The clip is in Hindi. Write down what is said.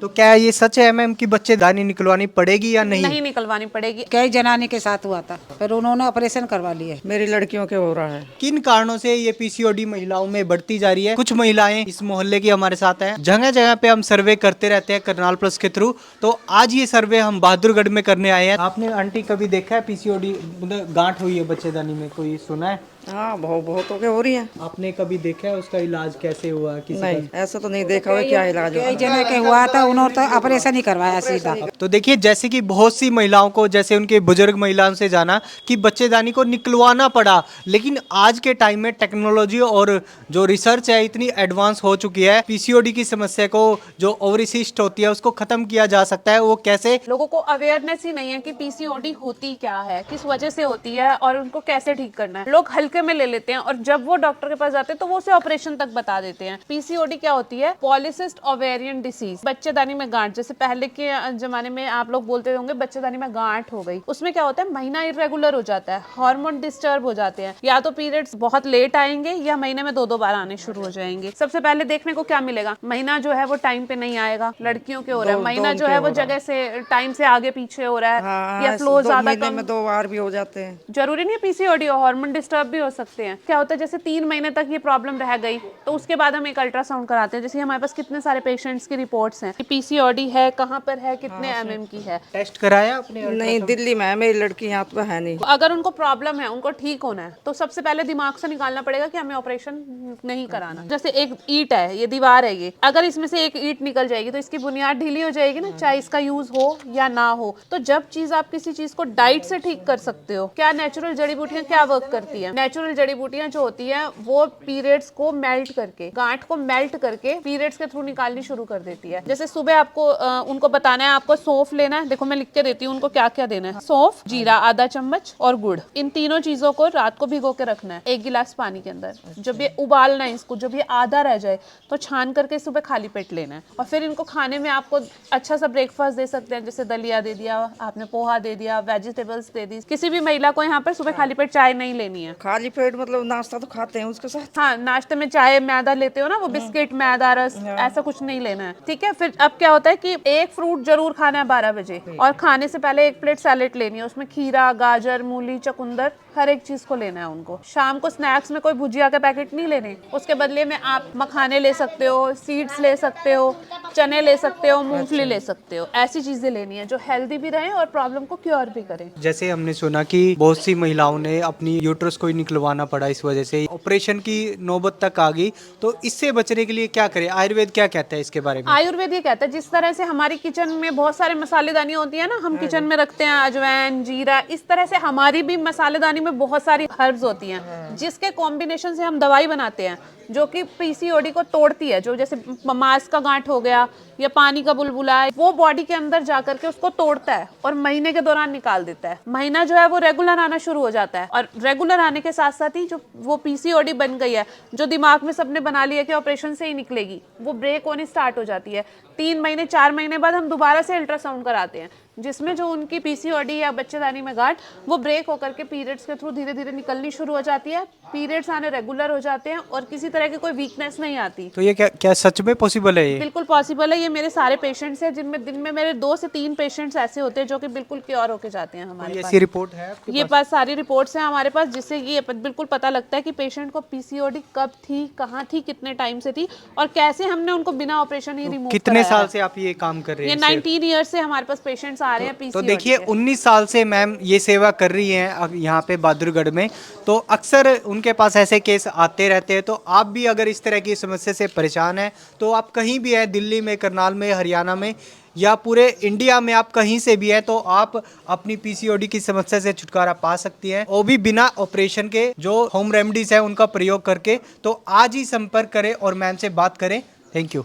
तो क्या ये सच है मैम कि बच्चेदानी निकलवानी पड़ेगी या नहीं? नहीं निकलवानी पड़ेगी। कई जनानी के साथ हुआ था, फिर उन्होंने ऑपरेशन करवा लिया। मेरी लड़कियों के हो रहा है। किन कारणों से ये पीसीओडी महिलाओं में बढ़ती जा रही है? कुछ महिलाएं इस मोहल्ले की हमारे साथ हैं। जगह जगह पे हम सर्वे करते रहते हैं करनाल प्लस के थ्रू। तो आज ये सर्वे हम बहादुरगढ़ में करने आए हैं। आपने आंटी कभी देखा है पीसीओडी मतलब गांठ हुई है बच्चेदानी में, कोई सुना है? हाँ, बहुतों के हो रही है। आपने कभी देखा है उसका इलाज कैसे हुआ किसी नहीं, का? ऐसा तो नहीं देखा हुआ क्या इलाज कई होगा। जना के हुआ था, उन्होंने तो ऑपरेशन ही करवाया सीधा। तो देखिए जैसे कि बहुत सी महिलाओं को, जैसे उनके बुजुर्ग महिलाओं से जाना कि बच्चेदानी को निकलवाना पड़ा, लेकिन आज के टाइम में टेक्नोलॉजी और जो रिसर्च है इतनी एडवांस हो चुकी है, पीसीओडी की समस्या को जो ओवरीसिस्ट होती है उसको खत्म किया जा सकता है। वो कैसे? लोगों को अवेयरनेस ही नहीं है कि पीसीओडी होती क्या है, किस वजह से होती है और उनको कैसे ठीक करना है। लोग हल्के में ले लेते हैं और जब वो डॉक्टर के पास जाते हैं तो वो उसे ऑपरेशन तक बता देते हैं। पीसीओडी क्या होती है? पॉलीसिस्ट ओवेरियन डिसीज, बच्चेदानी में गांठ। जैसे पहले के जमाने में आप लोग बोलते होंगे बच्चेदानी में गांठ हो गई। उसमें क्या होता है, महीना इरेगुलर हो जाता है, हार्मोन डिस्टर्ब हो जाते हैं, या तो पीरियड्स बहुत लेट आएंगे या महीने में 2-2 बार आने शुरू हो जाएंगे। सबसे पहले देखने को क्या मिलेगा, महीना जो है वो टाइम पे नहीं आएगा, लड़कियों के हो रहा है। महीना जो है वो जगह से टाइम से आगे पीछे हो रहा है, या फ्लो ज्यादा कम। में 2 बार भी हो जाते हैं। जरूरी नहीं है पीसीओडी हो, हार्मोन डिस्टर्ब भी हो सकते हैं। क्या होता है, जैसे 3 महीने तक ये प्रॉब्लम रह गई तो उसके बाद हम एक अल्ट्रासाउंड कराते हैं। जैसे हमारे पास कितने सारे पेशेंट्स की रिपोर्ट्स हैं कि पीसीओडी है, कहाँ पर है, कितने एमएम की है। टेस्ट कराया आपने? नहीं, दिल्ली में है, मेरी लड़की यहाँ तो है नहीं। अगर उनको प्रॉब्लम है, उनको ठीक होना है, तो सबसे पहले दिमाग से निकालना पड़ेगा कि हमें ऑपरेशन नहीं कराना। जैसे एक ईंट है, ये दीवार है, ये अगर इसमें से एक ईंट निकल जाएगी तो इसकी बुनियाद ढीली हो जाएगी ना, चाहे इसका यूज हो या ना हो। तो जब चीज आप किसी चीज को डाइट से ठीक कर सकते हो, क्या नेचुरल जड़ी बूटियां क्या वर्क करती है? नेचुरल जड़ी बूटियां जो होती है वो पीरियड्स को मेल्ट करके, गांठ को मेल्ट करके पीरियड्स के थ्रू निकालनी शुरू कर देती है। जैसे सुबह आपको उनको बताना है आपको सौंफ लेना है। देखो मैं लिख के देती हूँ उनको क्या क्या देना है। सौंफ, जीरा आधा चम्मच और गुड़, इन तीनों चीजों को रात को भिगो के रखना है 1 गिलास पानी के अंदर। जब ये उबालना है इसको, जब ये आधा रह जाए तो छान करके सुबह खाली पेट लेना है। और फिर इनको खाने में आपको अच्छा सा ब्रेकफास्ट दे सकते हैं, जैसे दलिया दे दिया आपने, पोहा दे दिया, वेजिटेबल्स दे दी। किसी भी महिला को यहाँ पर सुबह खाली पेट चाय नहीं लेनी है। खाली पेट मतलब नाश्ता तो खाते हैं उसके साथ। हाँ, नाश्ते में चाय मैदा लेते हो ना, वो बिस्किट मैदा रस ऐसा कुछ नहीं लेना है, ठीक है। फिर अब क्या होता है कि एक फ्रूट जरूर खाना है 12 बजे, और खाने से पहले 1 प्लेट सैलेड लेनी है, उसमें खीरा, गाजर, मूली, चकुंदर, हर एक चीज को लेना है उनको। शाम को स्नैक्स में कोई भुजिया के पैकेट नहीं लेने, उसके बदले में आप मखाने ले सकते हो, सीड्स ले सकते हो, चने ले सकते हो, मूंगफली ले सकते हो। ऐसी चीजें लेनी है जो हेल्दी भी रहे और प्रॉब्लम को क्योर भी करें। जैसे हमने सुना कि बहुत सी महिलाओं ने अपनी यूट्रस को ही निकलवाना पड़ा, इस वजह से ऑपरेशन की नौबत तक आ गई। तो इससे बचने के लिए क्या करें? आयुर्वेद क्या कहता है इसके बारे में? आयुर्वेद ये कहता है, जिस तरह से हमारी किचन में बहुत सारे मसालेदानी होती है ना, हम किचन में रखते हैं अजवाइन, जीरा, इस तरह से हमारी भी मसालेदानी में बहुत सारी हर्ब्स होती हैं जिसके कॉम्बिनेशन से हम दवाई बनाते हैं जो कि पीसीओडी को तोड़ती है। जो जैसे मांस का गांठ हो गया या पानी का बुलबुला है, वो बॉडी के अंदर जाकर के उसको तोड़ता है और महीने के दौरान निकाल देता है। महीना जो है वो रेगुलर आना शुरू हो जाता है, और रेगुलर आने के साथ साथ ही जो वो पीसीओडी बन गई है, जो दिमाग में सबने बना लिया कि ऑपरेशन से ही निकलेगी, वो ब्रेक होनी स्टार्ट हो जाती है। 3 महीने 4 महीने बाद हम दोबारा से अल्ट्रासाउंड कराते हैं, जिसमें जो उनकी पीसीओडी या बच्चेदानी में गांठ वो ब्रेक होकर के पीरियड्स के थ्रू धीरे धीरे निकलनी शुरू हो जाती है। पीरियड्स आने रेगुलर हो जाते हैं और किसी तरह की कोई वीकनेस नहीं आती। तो ये क्या सच में पॉसिबल है? ये बिल्कुल पॉसिबल है। ये मेरे सारे पेशेंट्स हैं, जिनमें दिन में मेरे 2 से 3 पेशेंट्स ऐसे होते हैं जो कि बिल्कुल क्योर होके जाते हैं हमारे पास। ऐसी रिपोर्ट है आपके ये पास सारी रिपोर्ट्स हैं हमारे पास, जिससे ये बिल्कुल पता लगता है कि पेशेंट को पीसीओडी कब थी, कहाँ थी, कितने टाइम से थी, और कैसे हमने उनको बिना ऑपरेशन ही रिमूव। कितने साल से आप ये काम कर रहे हैं? ये 19 ईयर्स से हमारे पास पेशेंट्स आ रहे हैं तो पीसीओडी। देखिए 19 साल से मैम ये सेवा कर रही हैं यहाँ पे बहादुरगढ़ में। तो अक्सर उनके पास ऐसे केस आते रहते हैं। तो आप भी अगर इस तरह की समस्या से परेशान हैं तो आप कहीं भी हैं, दिल्ली में, करनाल में, हरियाणा में, या पूरे इंडिया में आप कहीं से भी हैं, तो आप अपनी पीसीओडी की समस्या से छुटकारा पा सकती हैं, वो भी बिना ऑपरेशन के। जो होम रेमेडीज है उनका प्रयोग करके। तो आज ही संपर्क करें और मैम से बात करें। Thank you.